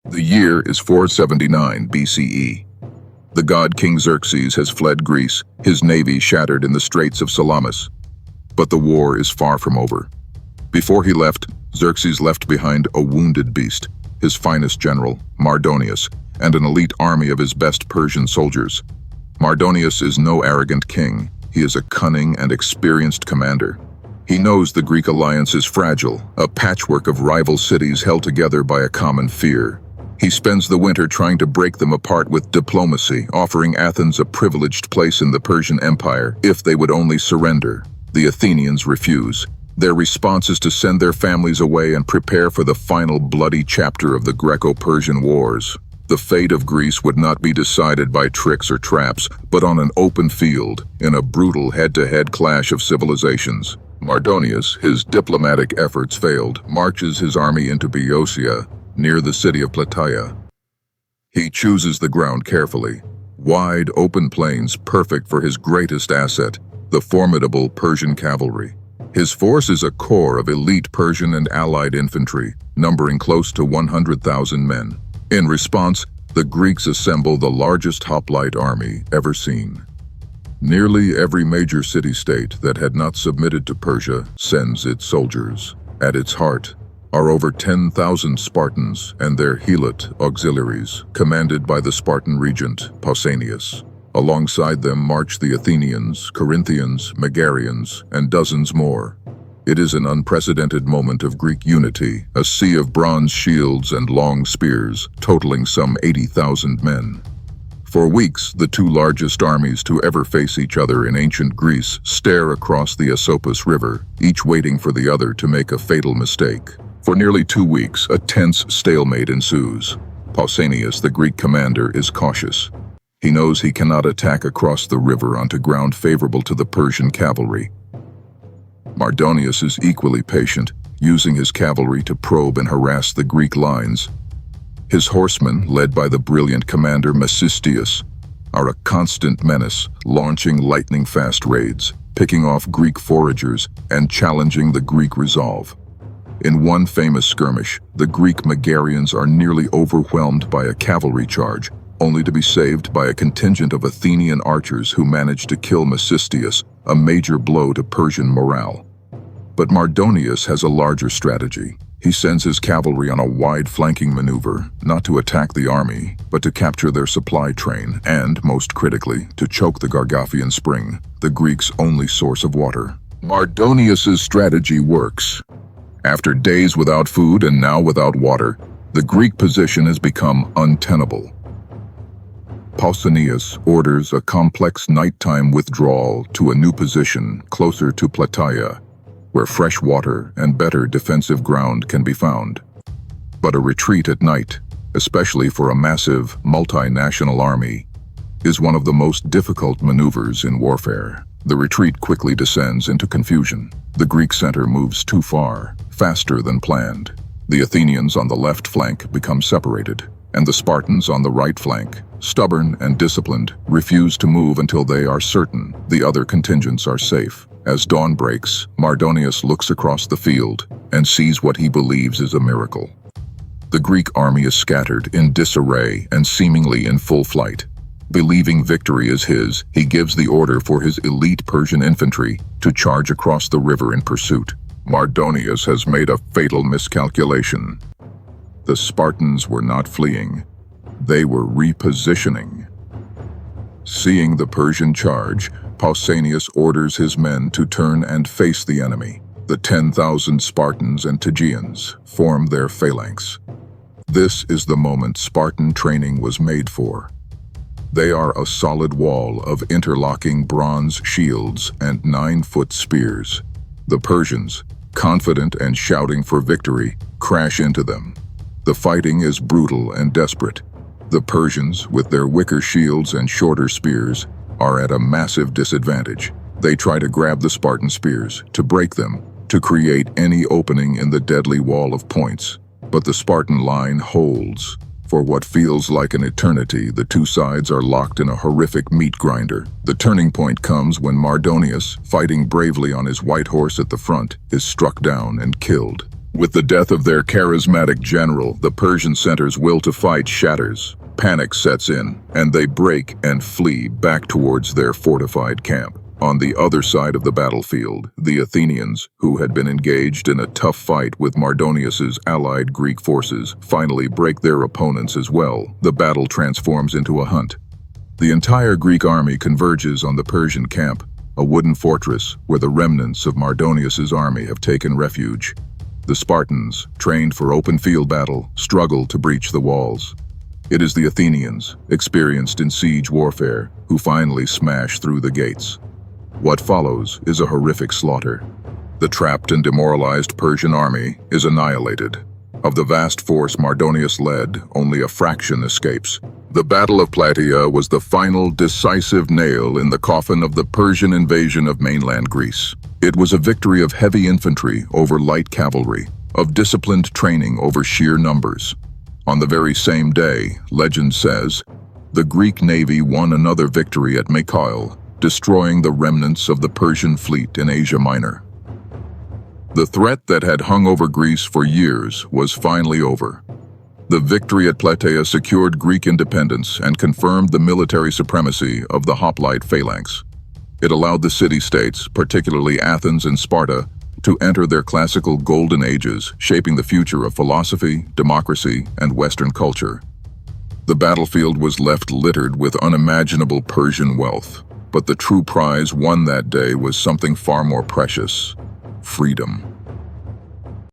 The year is 479 BCE. The god King Xerxes has fled Greece, his navy shattered in the Straits of Salamis. But the war is far from over. Before he left, Xerxes left behind a wounded beast, his finest general, Mardonius, and an elite army of his best Persian soldiers. Mardonius is no arrogant king. He is a cunning and experienced commander. He knows the Greek alliance is fragile, a patchwork of rival cities held together by a common fear. He spends the winter trying to break them apart with diplomacy, offering Athens a privileged place in the Persian Empire if they would only surrender. The Athenians refuse. Their response is to send their families away and prepare for the final bloody chapter of the Greco-Persian Wars. The fate of Greece would not be decided by tricks or traps, but on an open field, in a brutal head-to-head clash of civilizations. Mardonius, his diplomatic efforts failed, marches his army into Boeotia, near the city of Plataea. He chooses the ground carefully, wide open plains perfect for his greatest asset, the formidable Persian cavalry. His force is a corps of elite Persian and allied infantry, numbering close to 100,000 men. In response, the Greeks assemble the largest hoplite army ever seen. Nearly every major city-state that had not submitted to Persia sends its soldiers. At its heart are over 10,000 Spartans and their helot auxiliaries, commanded by the Spartan regent, Pausanias. Alongside them march the Athenians, Corinthians, Megarians, and dozens more. It is an unprecedented moment of Greek unity, a sea of bronze shields and long spears, totaling some 80,000 men. For weeks, the two largest armies to ever face each other in ancient Greece stare across the Asopus River, each waiting for the other to make a fatal mistake. For nearly 2 weeks, a tense stalemate ensues. Pausanias, the Greek commander, is cautious. He knows he cannot attack across the river onto ground favorable to the Persian cavalry. Mardonius is equally patient, using his cavalry to probe and harass the Greek lines. His horsemen, led by the brilliant commander Mecistius, are a constant menace, launching lightning-fast raids, picking off Greek foragers, and challenging the Greek resolve. In one famous skirmish, the Greek Megarians are nearly overwhelmed by a cavalry charge, only to be saved by a contingent of Athenian archers who manage to kill Mecistius, a major blow to Persian morale. But Mardonius has a larger strategy. He sends his cavalry on a wide flanking maneuver, not to attack the army, but to capture their supply train and, most critically, to choke the Gargaffian spring, the Greeks' only source of water. Mardonius's strategy works. After days without food and now without water, the Greek position has become untenable. Pausanias orders a complex nighttime withdrawal to a new position closer to Plataea, where fresh water and better defensive ground can be found. But a retreat at night, especially for a massive, multinational army, is one of the most difficult maneuvers in warfare. The retreat quickly descends into confusion. The Greek center moves too far, faster than planned. The Athenians on the left flank become separated, and the Spartans on the right flank, stubborn and disciplined, refuse to move until they are certain the other contingents are safe. As dawn breaks, Mardonius looks across the field and sees what he believes is a miracle. The Greek army is scattered, in disarray, and seemingly in full flight. Believing victory is his, he gives the order for his elite Persian infantry to charge across the river in pursuit. Mardonius has made a fatal miscalculation. The Spartans were not fleeing. They were repositioning. Seeing the Persian charge, Pausanias orders his men to turn and face the enemy. The 10,000 Spartans and Tegeans form their phalanx. This is the moment Spartan training was made for. They are a solid wall of interlocking bronze shields and 9-foot spears. The Persians, confident and shouting for victory, crash into them. The fighting is brutal and desperate. The Persians, with their wicker shields and shorter spears, are at a massive disadvantage. They try to grab the Spartan spears, to break them, to create any opening in the deadly wall of points. But the Spartan line holds. For what feels like an eternity, the two sides are locked in a horrific meat grinder. The turning point comes when Mardonius, fighting bravely on his white horse at the front, is struck down and killed. With the death of their charismatic general, the Persian center's will to fight shatters. Panic sets in, and they break and flee back towards their fortified camp. On the other side of the battlefield, the Athenians, who had been engaged in a tough fight with Mardonius's allied Greek forces, finally break their opponents as well. The battle transforms into a hunt. The entire Greek army converges on the Persian camp, a wooden fortress where the remnants of Mardonius's army have taken refuge. The Spartans, trained for open field battle, struggle to breach the walls. It is the Athenians, experienced in siege warfare, who finally smash through the gates. What follows is a horrific slaughter. The trapped and demoralized Persian army is annihilated. Of the vast force Mardonius led, only a fraction escapes. The Battle of Plataea was the final decisive nail in the coffin of the Persian invasion of mainland Greece. It was a victory of heavy infantry over light cavalry, of disciplined training over sheer numbers. On the very same day, legend says, the Greek navy won another victory at Mycale, destroying the remnants of the Persian fleet in Asia Minor. The threat that had hung over Greece for years was finally over. The victory at Plataea secured Greek independence and confirmed the military supremacy of the hoplite phalanx. It allowed the city-states, particularly Athens and Sparta, to enter their classical golden ages, shaping the future of philosophy, democracy, and Western culture. The battlefield was left littered with unimaginable Persian wealth, but the true prize won that day was something far more precious: freedom.